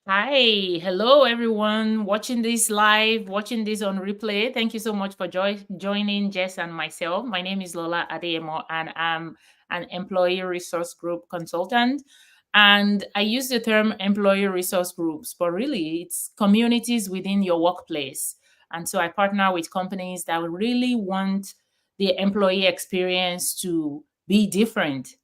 Hi, hello everyone watching this live, watching this on replay. Thank you so much for joining Jess and myself. My name is Lola Adeyemo and I'm an employee resource group consultant. And I use the term employee resource groups, but really it's communities within your workplace. And so I partner with companies that really want the employee experience to be different,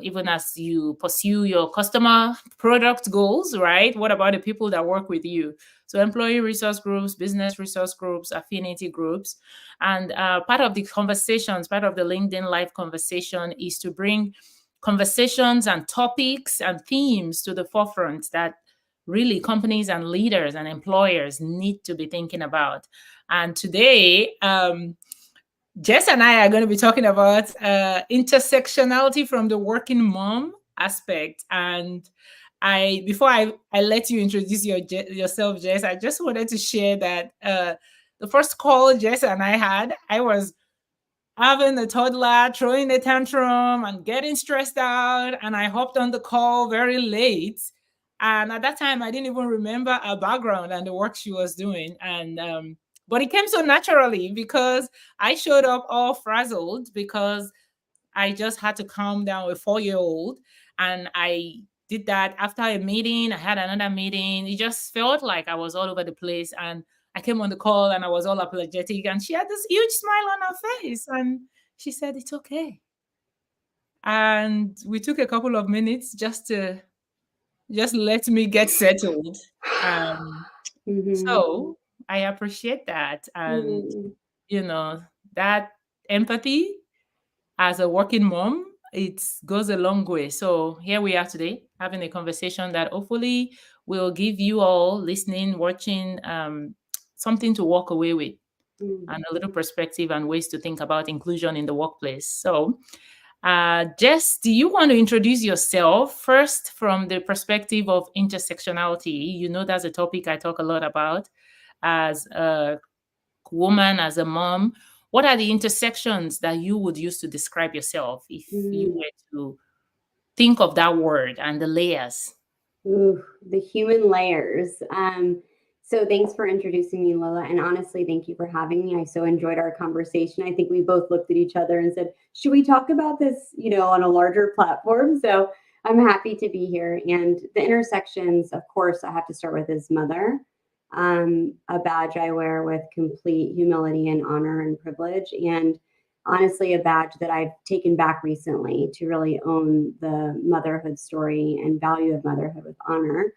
even as you pursue your customer product goals, right? What about the people that work with you? So, employee resource groups, business resource groups, affinity groups. And part of the conversations, part of the LinkedIn Live conversation is to bring conversations and topics and themes to the forefront that really companies and leaders and employers need to be thinking about. And today, Jess and I are going to be talking about intersectionality from the working mom aspect. And before I let you introduce yourself, Jess, I just wanted to share that the first call Jess and I had, I was having a toddler throwing a tantrum and getting stressed out, and I hopped on the call very late. And at that time, I didn't even remember her background and the work she was doing. And but it came so naturally because I showed up all frazzled because I just had to calm down a 4-year-old. And I did that after a meeting. I had another meeting. It just felt like I was all over the place. And I came on the call and I was all apologetic. And she had this huge smile on her face. And she said, "It's okay." And we took a couple of minutes just let me get settled. Um, Mm-hmm. so I appreciate that. And, Mm-hmm. you know, that empathy as a working mom, it goes a long way. So here we are today having a conversation that hopefully will give you all listening, watching, something to walk away with and a little perspective and ways to think about inclusion in the workplace. So, Jess, do you want to introduce yourself first from the perspective of intersectionality? You know, that's a topic I talk a lot about as a woman, as a mom. What are the intersections that you would use to describe yourself if you Mm-hmm. were to think of that word and the layers? Ooh, the human layers. So thanks for introducing me, Lola. And honestly, thank you for having me. I so enjoyed our conversation. I think we both looked at each other and said, should we talk about this, on a larger platform? So I'm happy to be here. And the intersections, of course, I have to start with as mother, a badge I wear with complete humility and honor and privilege. And honestly, a badge that I've taken back recently to really own the motherhood story and value of motherhood with honor.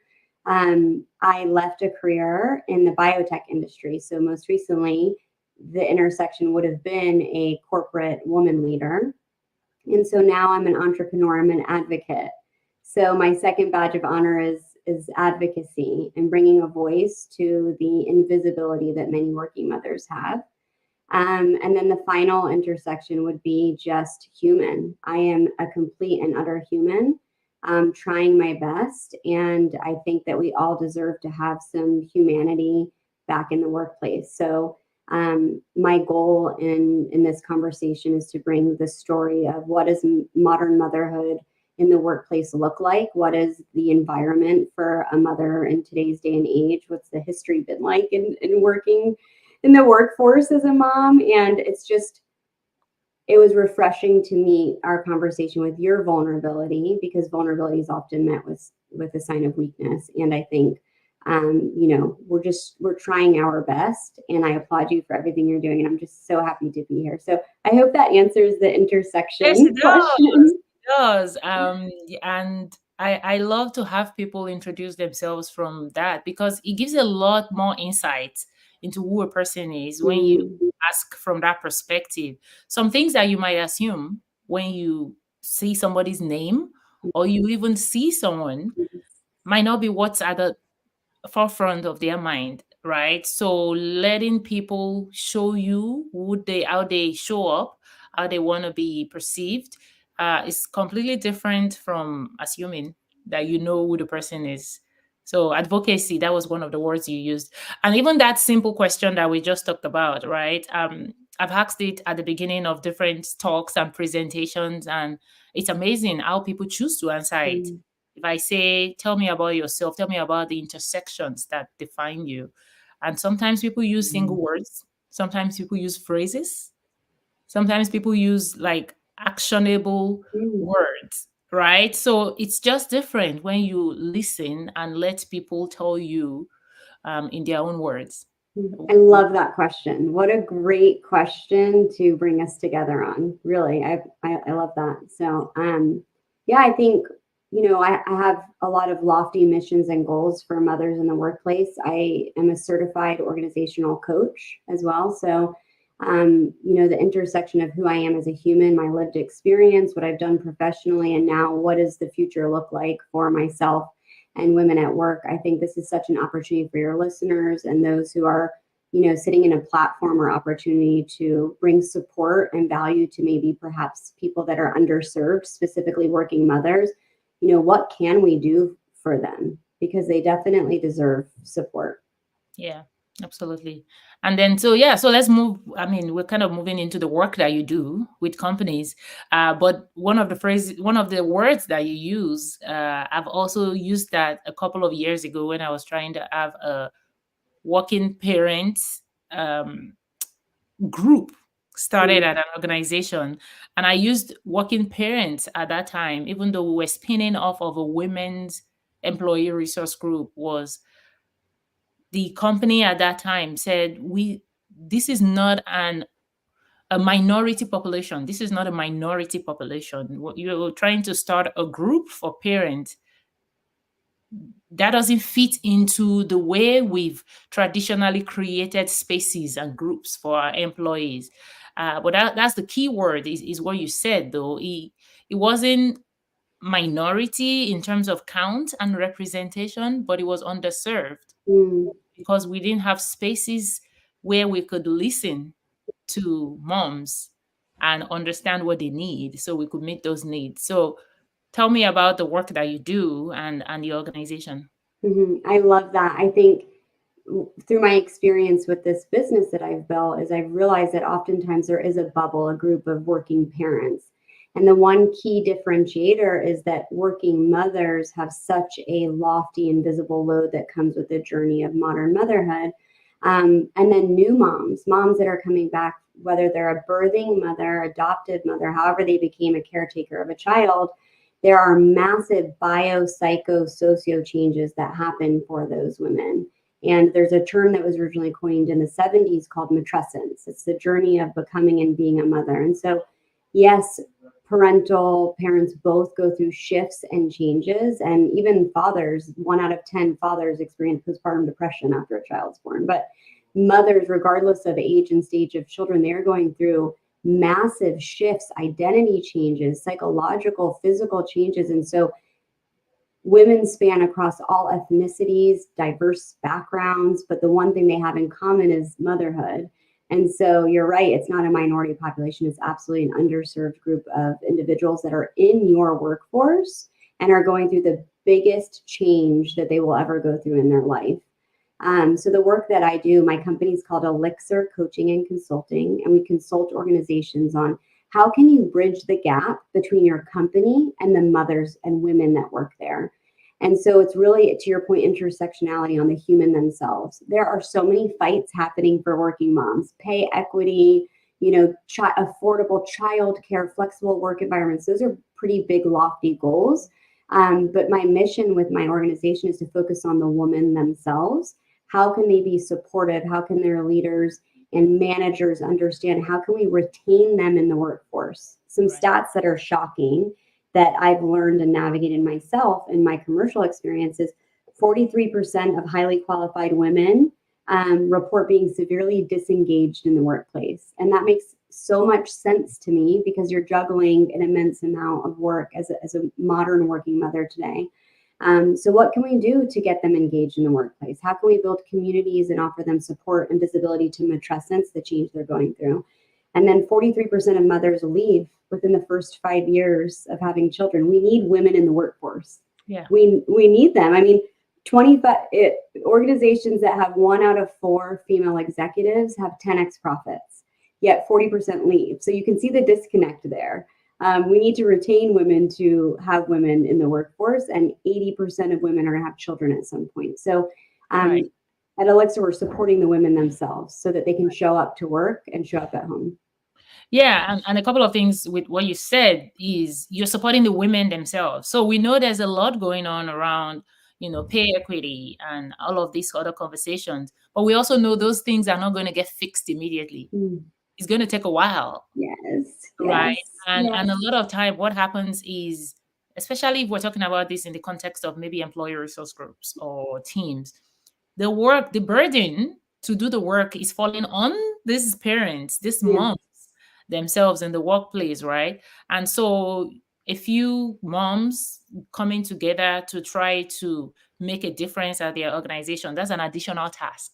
I left a career in the biotech industry. So, most recently, the intersection would have been a corporate woman leader. And so now I'm an entrepreneur, I'm an advocate. So, my second badge of honor is advocacy and bringing a voice to the invisibility that many working mothers have. And then the final intersection would be just human. I am a complete and utter human, trying my best. And I think that we all deserve to have some humanity back in the workplace. So, my goal in this conversation is to bring the story of what does modern motherhood in the workplace look like? What is the environment for a mother in today's day and age? What's the history been like in working in the workforce as a mom? And it was refreshing to meet our conversation with your vulnerability, because vulnerability is often met with a sign of weakness. And I think we're trying our best, and I applaud you for everything you're doing, and I'm just so happy to be here. So I hope that answers the Yes, it intersection does. question. It does. And I love to have people introduce themselves from that because it gives a lot more insight into who a person is when you Mm, ask from that perspective. Some things that you might assume when you see somebody's name or you even see someone might not be what's at the forefront of their mind, right? So letting people show you how they show up, how they want to be perceived, is completely different from assuming that you know who the person is. So advocacy, that was one of the words you used, and even that simple question that we just talked about, right? I've asked it at the beginning of different talks and presentations, and it's amazing how people choose to answer it. mm, If I say, tell me about yourself, tell me about the intersections that define you. And sometimes people use single words, sometimes people use phrases, sometimes people use like actionable Mm. words, right? So it's just different when you listen and let people tell you in their own words. I love that question. What a great question to bring us together on. Really, I love that. So, yeah, I think, I have a lot of lofty missions and goals for mothers in the workplace. I am a certified organizational coach as well. So, the intersection of who I am as a human, my lived experience, what I've done professionally, and now what does the future look like for myself and women at work. I think this is such an opportunity for your listeners and those who are, sitting in a platform or opportunity to bring support and value to maybe perhaps people that are underserved, specifically working mothers. What can we do for them? Because they definitely deserve support. Yeah, absolutely. And then, so yeah, so let's move. I mean, we're kind of moving into the work that you do with companies. But one of the words that you use, I've also used that a couple of years ago when I was trying to have a working parents um, group started Mm. at an organization. And I used working parents at that time, even though we were spinning off of a women's employee resource group, was the company at that time said, we this is not a minority population. This is not a minority population. You're trying to start a group for parents that doesn't fit into the way we've traditionally created spaces and groups for our employees. But that's the key word is what you said, though. It wasn't minority in terms of count and representation, but it was underserved Mm. because we didn't have spaces where we could listen to moms and understand what they need so we could meet those needs. So tell me about the work that you do and the organization. I love that. I think through my experience with this business that I've built is I've realized that oftentimes there is a bubble, a group of working parents. And the one key differentiator is that working mothers have such a lofty, invisible load that comes with the journey of modern motherhood. And then new moms that are coming back, whether they're a birthing mother, adopted mother, however they became a caretaker of a child, there are massive bio, psycho, socio changes that happen for those women. And there's a term that was originally coined in the 70s called matrescence. It's the journey of becoming and being a mother. And so, yes, parents both go through shifts and changes. And even fathers, 1 out of 10 fathers experience postpartum depression after a child's born. But mothers, regardless of age and stage of children, they're going through massive shifts, identity changes, psychological, physical changes. And so women span across all ethnicities, diverse backgrounds, but the one thing they have in common is motherhood. And so you're right, it's not a minority population, it's absolutely an underserved group of individuals that are in your workforce and are going through the biggest change that they will ever go through in their life. So the work that I do, my company is called Elixir Coaching and Consulting, and we consult organizations on how can you bridge the gap between your company and the mothers and women that work there. And so it's really, to your point, intersectionality on the human themselves. There are so many fights happening for working moms, pay equity, affordable childcare, flexible work environments. Those are pretty big, lofty goals. But my mission with my organization is to focus on the woman themselves. How can they be supportive? How can their leaders and managers understand? How can we retain them in the workforce? Some stats that are shocking that I've learned and navigated myself in my commercial experiences: 43% of highly qualified women report being severely disengaged in the workplace. And that makes so much sense to me because you're juggling an immense amount of work as a modern working mother today. So what can we do to get them engaged in the workplace? How can we build communities and offer them support and visibility to matrescence, the change they're going through? And then 43% of mothers leave within the first 5 years of having children. We need women in the workforce. Yeah. We need them. I mean, 25 organizations that have 1 out of 4 female executives have 10x profits, yet 40% leave. So you can see the disconnect there. We need to retain women to have women in the workforce, and 80% of women are going to have children at some point. So Right. at Elixir, we're supporting the women themselves so that they can show up to work and show up at home. Yeah, and a couple of things with what you said is you're supporting the women themselves. So we know there's a lot going on around, pay equity and all of these other conversations. But we also know those things are not going to get fixed immediately. Mm. It's going to take a while, Yes, right? yes, And a yes. lot of time, what happens is, especially if we're talking about this in the context of maybe employee resource groups or teams, the burden to do the work is falling on these parents, these Yeah. moms themselves in the workplace, right? And so a few moms coming together to try to make a difference at their organization, that's an additional task.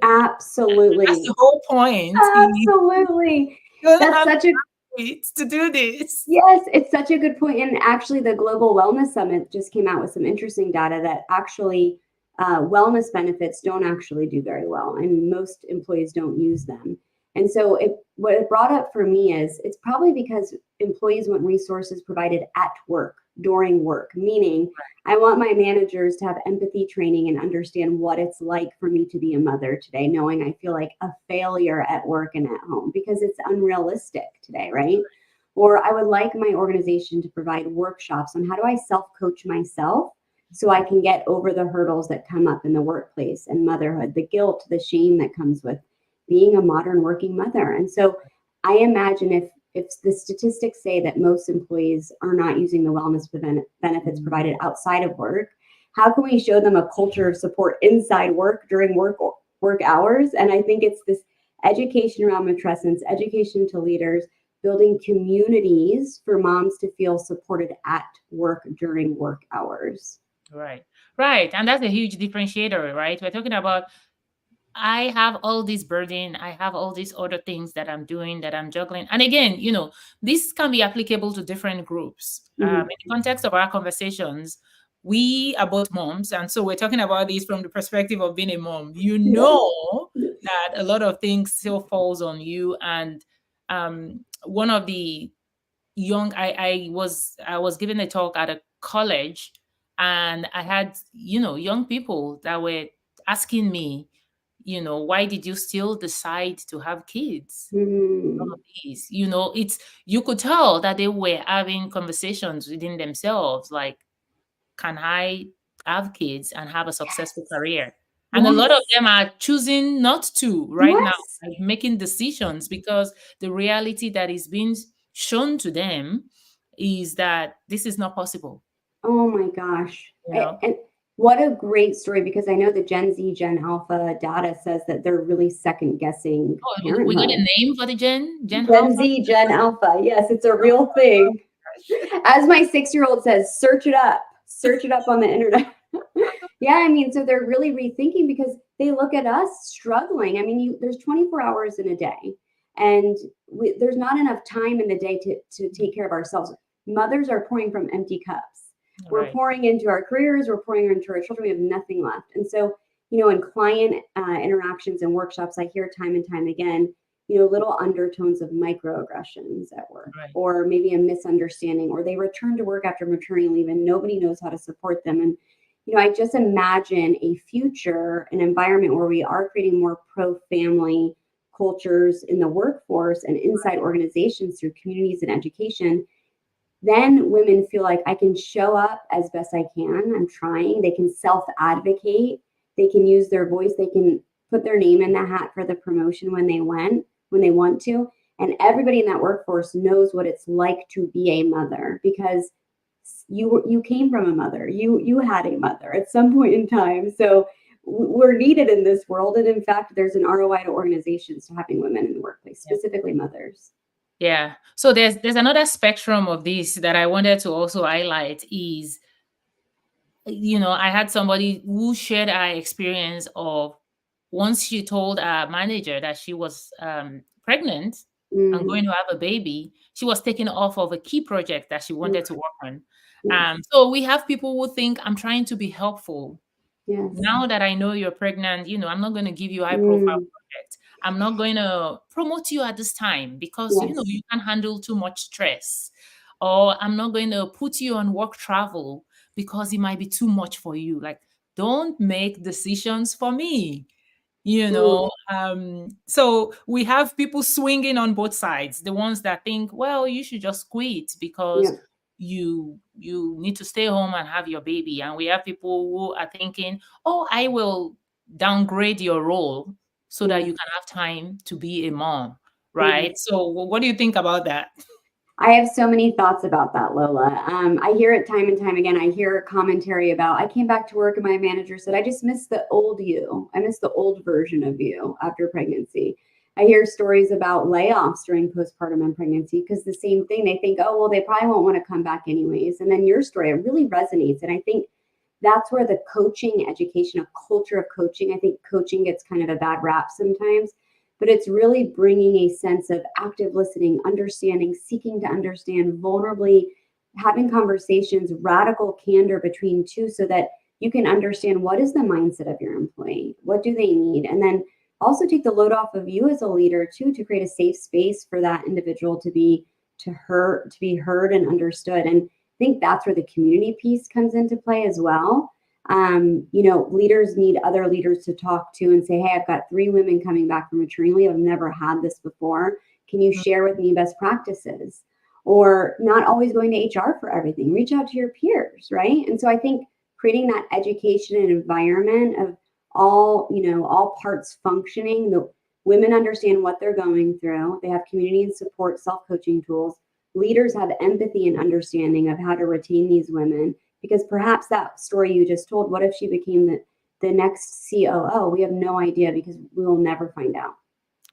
That's the Absolutely. whole point. Is Absolutely. you're gonna That's have such a to do this. Yes, it's such a good point. And actually, the Global Wellness Summit just came out with some interesting data that actually wellness benefits don't actually do very well, and most employees don't use them. And so, what it brought up for me is it's probably because employees want resources provided at work, during work, meaning I want my managers to have empathy training and understand what it's like for me to be a mother today, knowing I feel like a failure at work and at home because it's unrealistic today, right? Or I would like my organization to provide workshops on how do I self coach myself so I can get over the hurdles that come up in the workplace and motherhood, the guilt, the shame that comes with being a modern working mother. And so I imagine if the statistics say that most employees are not using the wellness benefits provided outside of work, how can we show them a culture of support inside work during work hours? And I think it's this education around matrescence, education to leaders, building communities for moms to feel supported at work during work hours. Right. Right. And that's a huge differentiator, right? We're talking about I have all this burden, I have all these other things that I'm doing, that I'm juggling. And again, this can be applicable to different groups. In Mhm. the context of our conversations, we are both moms. And so we're talking about this from the perspective of being a mom. You Yes. know that a lot of things still falls on you. And one of the I was giving a talk at a college, and I had young people that were asking me, why did you still decide to have kids? All Mhm. of these, it's you could tell that they were having conversations within themselves, like, can I have kids and have a successful career? And a lot of Yes. them are choosing not to right now, Yes. like making decisions because the reality that is being shown to them is that this is not possible, Oh my gosh. you know? And what a great story because I know the Gen Z, Gen Alpha data says that they're really second guessing Oh, we got parenthood. a name for the Gen Gen Alpha? Z, Gen Alpha. Yes, it's a Oh real my thing. gosh. As my 6-year-old says, search it up on the internet. Yeah, I mean, so they're really rethinking because they look at us struggling. I mean, there's 24 hours in a day, and there's not enough time in the day to take care of ourselves. Mothers are pouring from empty cups. We're Right. pouring into our careers, we're pouring into our children, we have nothing left. And so, in client interactions and workshops, I hear time and time again, little undertones of microaggressions at work, Right. or maybe a misunderstanding, or they return to work after maternity leave and nobody knows how to support them. And I just imagine a future, an environment where we are creating more pro-family cultures in the workforce and inside organizations through communities and education. Then women feel like I can show up as best I can. I'm trying. They can self-advocate. They can use their voice. They can put their name in the hat for the promotion when they want to. And everybody in that workforce knows what it's like to be a mother because you came from a mother. You had a mother at some point in time. So we're needed in this world. And in fact, there's an ROI to organizations to having women in the workplace, Yeah. specifically mothers. Yeah. So there's another spectrum of this that I wanted to also highlight is, I had somebody who shared our experience of once she told our manager that she was pregnant and going Mm, to have a baby, she was taken off of a key project that she wanted oof, to work on. yes, So we have people who think I'm trying to be helpful. yes. Now that I know you're pregnant, I'm not going to give you high profile Mm, project. I'm not going to promote you at this time because, you Yes. can handle too much stress. Or I'm not going to put you on work travel because it might be too much for you. Like, don't make decisions for me. Mm, So we have people swinging on both sides, the ones that think, well, you should just quit because yep. you need to stay home and have your baby, and we have people who are thinking, oh, I will downgrade your role so that you Yes. can have time to be a mom, Yes. right? So what do you think about that? I have so many thoughts about that, Lola. I hear it time and time again. I hear commentary about, I came back to work and my manager said, I just miss the old you. I miss the old version of you after pregnancy. I hear stories about layoffs during postpartum and pregnancy because the same thing. They think, oh, well, they probably won't want to come back anyways. And then your story, it really resonates. And I think that's where the coaching education, a culture of coaching, I think coaching gets kind of a bad rap sometimes, but it's really bringing a sense of active listening, understanding, seeking to understand, vulnerably having conversations, radical candor between two so that you can understand what is the mindset of your employee, what do they need, and then also take the load off of you as a leader too, to create a safe space for that individual to be heard and understood. And I think that's where the community piece comes into play as well. Leaders need other leaders to talk to and say, hey, I've got 3 women coming back from maternity leave. I've never had this before. Can you share with me best practices? Or not always going to HR for everything. Reach out to your peers, right? And so I think creating that education and environment of all parts functioning, the women understand what they're going through. They have community and support, self-coaching tools. Leaders have empathy and understanding of how to retain these women, because perhaps that story you just told, what if she became the next COO? We have no idea because we will never find out.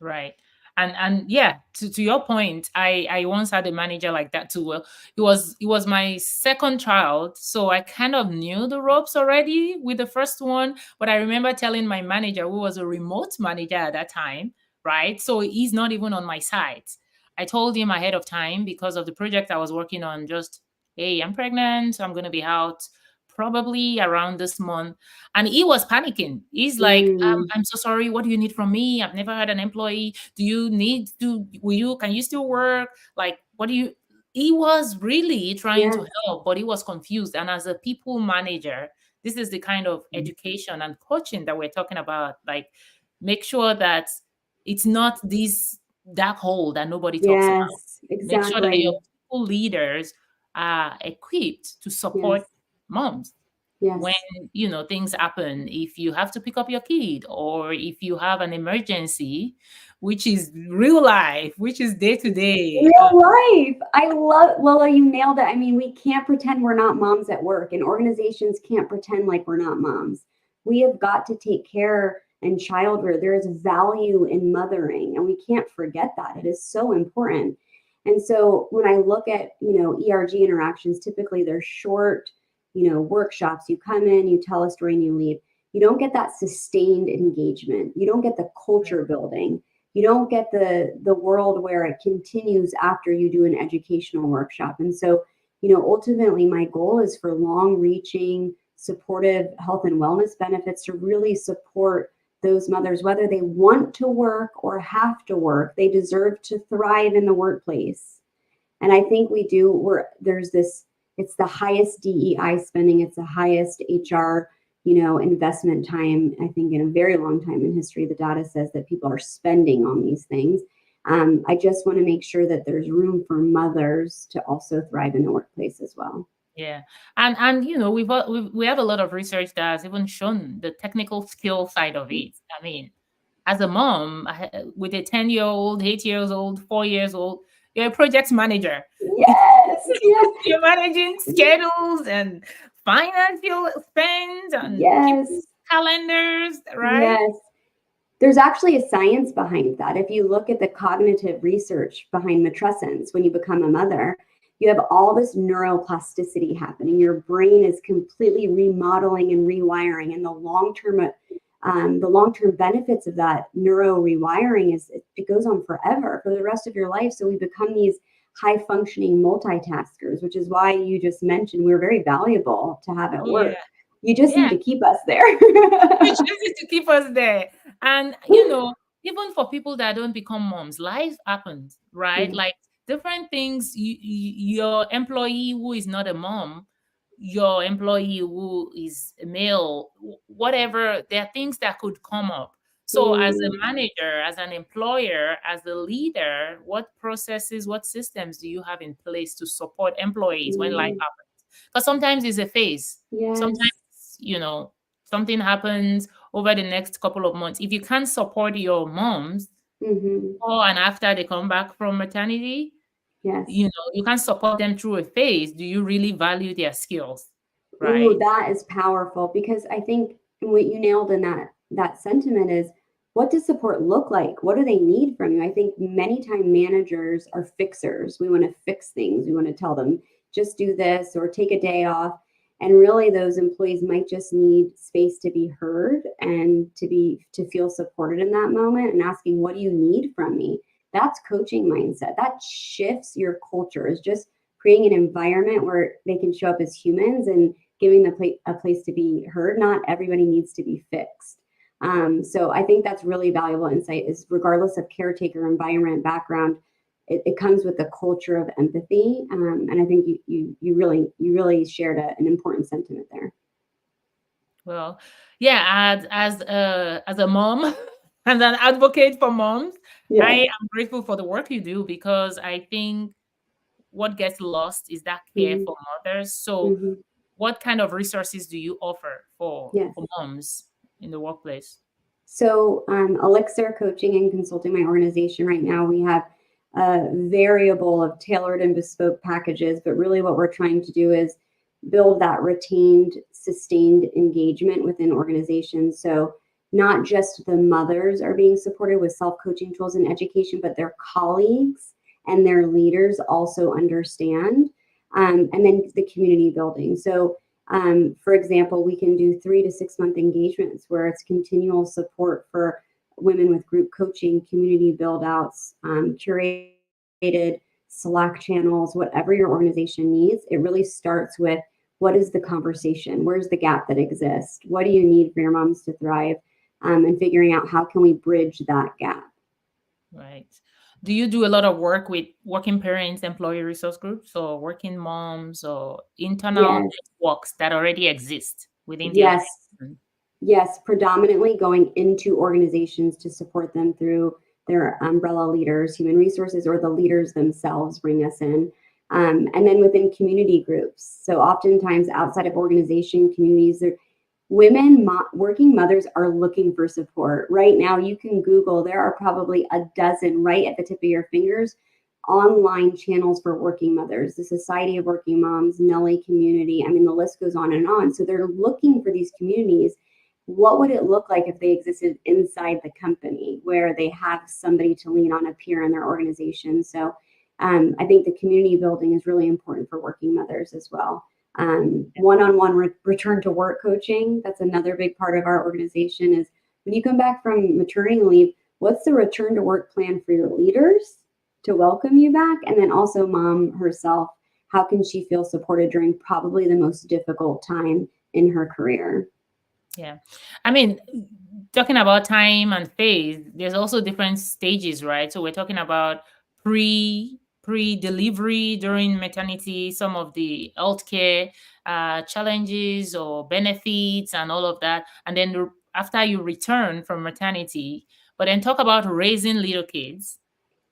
Right. And yeah, to your point, I once had a manager like that too. Well, it was my second child, so I kind of knew the ropes already with the first one. But I remember telling my manager, who was a remote manager at that time, right? So he's not even on my side. I told him ahead of time because of the project I was working on, just, hey, I'm pregnant, so I'm gonna be out probably around this month. And he was panicking. He's like, Mm, I'm so sorry. What do you need from me? I've never had an employee. Do you need to, can you still work? Like, what do you, he was really trying to yes. help, but he was confused. And as a people manager, this is the kind of education and coaching that we're talking about. Like, make sure that it's not this dark hole that nobody talks about. Yes, Make sure that your exactly. people leaders are equipped to support Yes. moms when Yes. things happen. If you have to pick up your kid, or if you have an emergency, which is real life, which is day to day. Real life. I love, Lola, you nailed it. I mean, we can't pretend we're not moms at work, and organizations can't pretend like we're not moms. We have got to take care and child rear. There is value in mothering, and we can't forget that. It is so important. And so when I look at, ERG interactions, typically they're short, workshops. You come in, you tell a story, and you leave. You don't get that sustained engagement. You don't get the culture building. You don't get the world where it continues after you do an educational workshop. And so, ultimately my goal is for long reaching supportive health and wellness benefits to really support those mothers, whether they want to work or have to work. They deserve to thrive in the workplace. And I think we do, there's this, it's the highest DEI spending, it's the highest HR, investment time, I think, in a very long time in history. The data says that people are spending on these things. I just want to make sure that there's room for mothers to also thrive in the workplace as well. Yeah, and we have a lot of research that has even shown the technical skill side of it. I mean, as a mom with a 10-year-old, 8 years old, 4 years old, you're a project manager. Yes, yes, You're managing schedules and financial spends and people's yes, calendars, right? yes. There's actually a science behind that. If you look at the cognitive research behind matrescence, when you become a mother, you have all this neuroplasticity happening. Your brain is completely remodeling and rewiring, and the long-term benefits of that neuro rewiring is it goes on forever for the rest of your life. So we become these high-functioning multitaskers, which is why you just mentioned we're very valuable to have at Oh yeah, work. You just need yeah. to keep us there. We choose it to keep us there, and even for people that don't become moms, life happens, right? Mhm. Like different things. Your employee who is not a mom, your employee who is a male, whatever, there are things that could come up. So, as a Mm, manager, as an employer, as a leader, what processes, what systems do you have in place to support employees when life mm. happens? Because sometimes it's a phase. Yes. Sometimes, something happens over the next couple of months. If you can't support your moms Hmm. before and after they come back from maternity, Yes. you can't support them through a phase. Do you really value their skills? Ooh, Right? that is powerful because I think what you nailed in that sentiment is, what does support look like? What do they need from you? I think many time managers are fixers. We want to fix things. We want to tell them just do this or take a day off. And really those employees might just need space to be heard and to feel supported in that moment, and asking, what do you need from me? That's coaching mindset. That shifts your culture, is just creating an environment where they can show up as humans and giving a place to be heard. Not everybody needs to be fixed. So I think that's really valuable insight, is regardless of caretaker environment background, it comes with a culture of empathy. And I think you really shared an important sentiment there. Well, yeah, as a mom and an advocate for moms, I Yes. am grateful for the work you do, because I think what gets lost is that care Hmm. for mothers. So, Hmm. what kind of resources do you offer Yes. for moms in the workplace? So, Elixir Coaching and Consulting, my organization right now, we have a variable of tailored and bespoke packages. But really, what we're trying to do is build that retained, sustained engagement within organizations. So, not just the mothers are being supported with self coaching tools and education, but their colleagues and their leaders also understand. And then the community building. So, for example, we can do 3 to 6 month engagements where it's continual support for women with group coaching, community build outs, curated Slack channels, whatever your organization needs. It really starts with, what is the conversation? Where's the gap that exists? What do you need for your moms to thrive? And figuring out how can we bridge that gap. Right. Do you do a lot of work with working parents, employee resource groups, or working moms, or internal Yes, networks that already exist within the yes, organization? yes, predominantly going into organizations to support them through their umbrella leaders, human resources, or the leaders themselves bring us in. And then within community groups. So oftentimes outside of organization communities, working mothers are looking for support. Right now, you can Google, there are probably a dozen right at the tip of your fingers, online channels for working mothers, the Society of Working Moms, Nelly community. I mean, the list goes on and on. So they're looking for these communities. What would it look like if they existed inside the company where they have somebody to lean on, a peer in their organization? So I think the community building is really important for working mothers as well. One-on-one return to work coaching, that's another big part of our organization, is when you come back from maternity leave, what's the return to work plan for your leaders to welcome you back? And then also mom herself, how can she feel supported during probably the most difficult time in her career? Yeah. I mean, talking about time and phase, there's also different stages, right? So we're talking about pre-delivery, during maternity, some of the healthcare challenges or benefits and all of that. And then after you return from maternity, but then talk about raising little kids,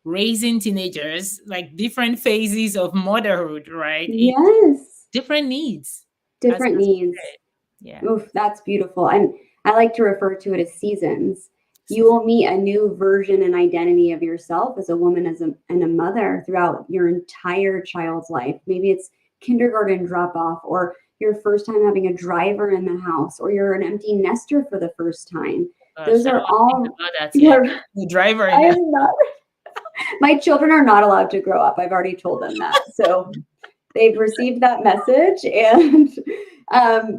raising teenagers, like different phases of motherhood, right? Yes, Different needs, different as you needs. said. Yeah. Oof, that's beautiful. And I like to refer to it as seasons. You will meet a new version and identity of yourself as a woman, and a mother throughout your entire child's life. Maybe it's kindergarten drop off, or your first time having a driver in the house, or you're an empty nester for the first time. Gosh, Those I don't are want to think all about that yet. your, The driver in it. I'm not, my children are not allowed to grow up. I've already told them that. So they've received that message. And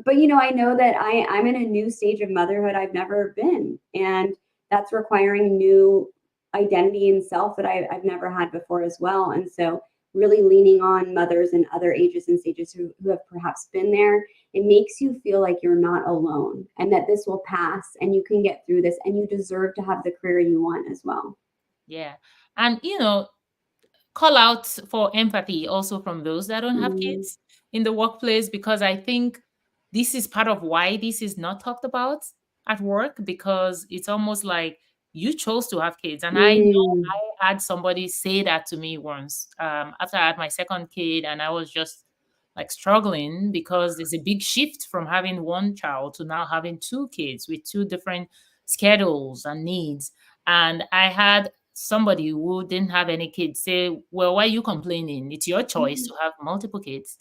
but I know that I'm in a new stage of motherhood I've never been, and that's requiring new identity and self that I've never had before as well. And so really leaning on mothers and other ages and stages who have perhaps been there, it makes you feel like you're not alone and that this will pass and you can get through this and you deserve to have the career you want as well. Yeah. And, call out for empathy also from those that don't have Mm, kids in the workplace, because I think this is part of why this is not talked about at work, because it's almost like you chose to have kids. And I know mm, I had somebody say that to me once, after I had my second kid, and I was just like struggling because there's a big shift from having one child to now having two kids with two different schedules and needs. And I had somebody who didn't have any kids say, "Well, why are you complaining? It's your choice mm, to have multiple kids."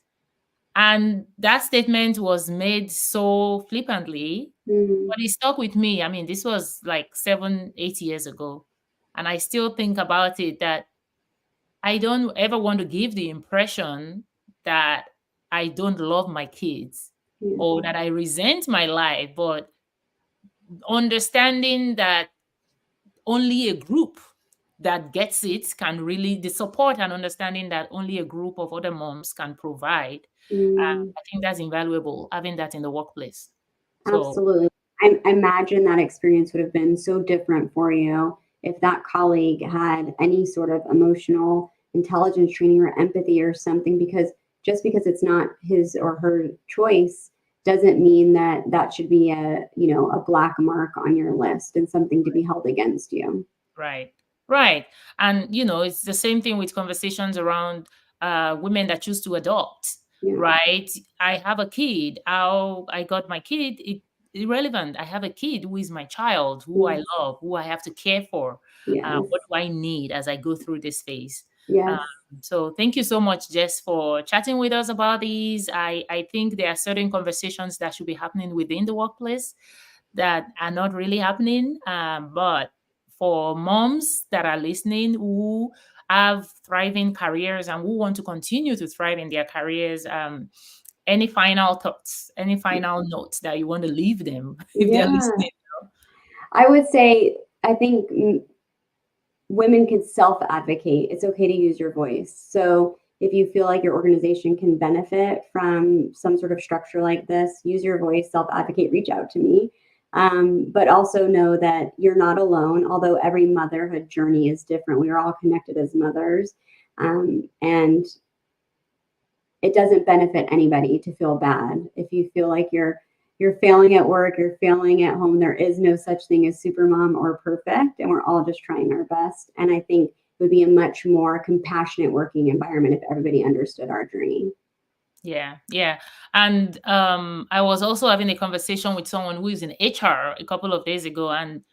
And that statement was made so flippantly, mm, but it stuck with me. I mean, this was like 7, 8 years ago. And I still think about it, that I don't ever want to give the impression that I don't love my kids yeah. or that I resent my life, but understanding that only a group that gets it can really, the support and understanding that only a group of other moms can provide. Mm. I think that's invaluable, having that in the workplace. So Absolutely. I imagine that experience would have been so different for you if that colleague had any sort of emotional intelligence training or empathy or something, because just because it's not his or her choice doesn't mean that that should be a black mark on your list and something to be held against you. right, right. And, it's the same thing with conversations around women that choose to adopt, Yeah. right? I have a kid. How I got my kid, irrelevant. I have a kid who is my child, who I Yes. love, who I have to care for. Yes. What do I need as I go through this phase? Um, Yes. so thank you so much, Jess, for chatting with us about these. I think there are certain conversations that should be happening within the workplace that are not really happening. But for moms that are listening who have thriving careers and who want to continue to thrive in their careers, any final thoughts, any final notes that you want to leave them if they're Yeah. listening? I would say I think women can self advocate. It's okay to use your voice. So if you feel like your organization can benefit from some sort of structure like this, use your voice, self advocate, reach out to me. But also know that you're not alone, although every motherhood journey is different. We are all connected as mothers. And it doesn't benefit anybody to feel bad. If you feel like you're failing at work, you're failing at home, there is no such thing as super mom or perfect, and we're all just trying our best. And I think it would be a much more compassionate working environment if everybody understood our journey. Yeah, yeah. And I was also having a conversation with someone who is in HR a couple of days ago, and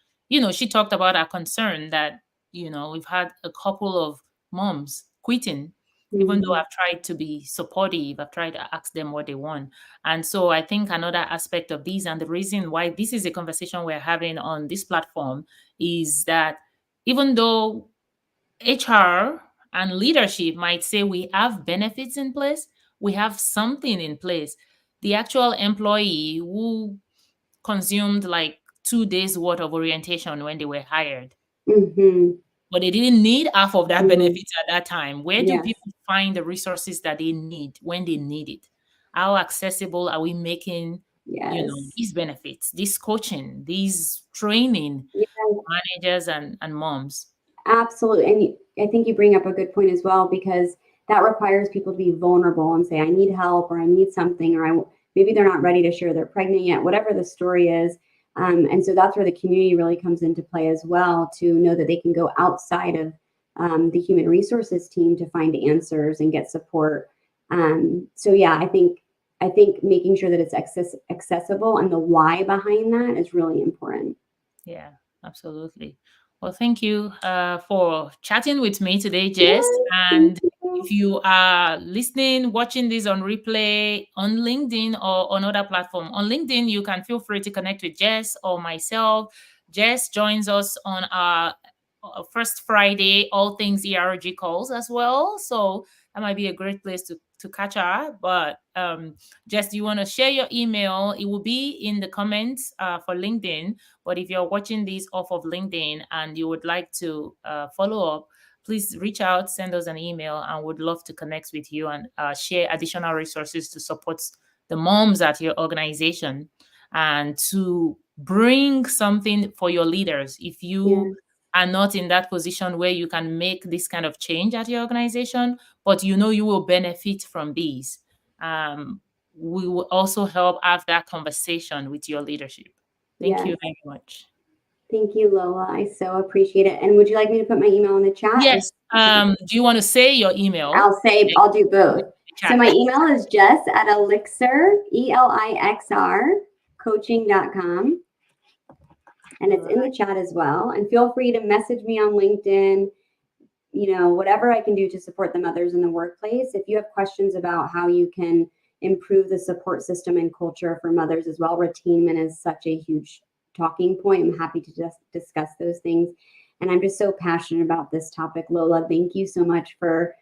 she talked about our concern that we've had a couple of moms quitting, even though Mm, I've tried to be supportive, I've tried to ask them what they want. And so I think another aspect of these, and the reason why this is a conversation we're having on this platform, is that even though HR and leadership might say we have benefits in place, we have something in place. The actual employee who consumed like 2 days worth of orientation when they were hired, mhm, but they didn't need half of that mm, benefit at that time. Where do yes, people find the resources that they need when they need it? How accessible are we making, yes, these benefits, this coaching, these training yes, for managers and moms? absolutely. And I think you bring up a good point as well, because that requires people to be vulnerable and say, I need help, or I need something, or maybe they're not ready to share they're pregnant yet, whatever the story is. And so that's where the community really comes into play as well, to know that they can go outside of the human resources team to find answers and get support. So yeah, I think making sure that it's accessible and the why behind that is really important. Yeah, absolutely. Well, thank you for chatting with me today, Jess. Yes, thank And you. if you are listening, watching this on replay on LinkedIn or on other platform, on LinkedIn, you can feel free to connect with Jess or myself. Jess joins us on our first Friday, all things ERG calls as well. So that might be a great place to catch her. But Jess, do you want to share your email? It will be in the comments for LinkedIn. But if you're watching this off of LinkedIn and you would like to follow up, please reach out, send us an email, and would love to connect with you and share additional resources to support the moms at your organization and to bring something for your leaders. If you are not in that position where you can make this kind of change at your organization, but you know you will benefit from these, we will also help have that conversation with your leadership. Thank you very much. Thank you, Lola. I so appreciate it. And would you like me to put my email in the chat? Yes. Do you want to say your email? I'll do both. So my email is jess@elixir, ELIXR, coaching.com. And it's in the chat as well. And feel free to message me on LinkedIn, whatever I can do to support the mothers in the workplace. If you have questions about how you can improve the support system and culture for mothers as well, retainment is such a huge talking point. I'm happy to just discuss those things. And I'm just so passionate about this topic. Lola, thank you so much for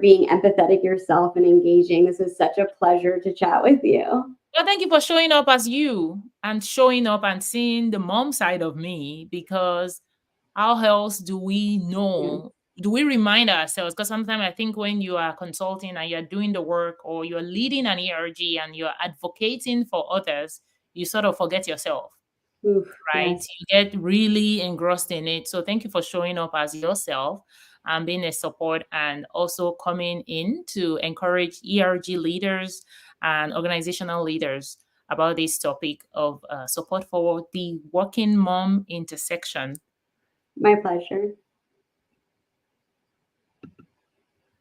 being empathetic yourself and engaging. This is such a pleasure to chat with you. Well, thank you for showing up as you and showing up and seeing the mom side of me, because how else do we know? Do we remind ourselves? Because sometimes I think when you are consulting and you're doing the work or you're leading an ERG and you're advocating for others, you sort of forget yourself. Right? Yes. You get really engrossed in it. So thank you for showing up as yourself and being a support, and also coming in to encourage ERG leaders and organizational leaders about this topic of support for the working mom intersection. My pleasure.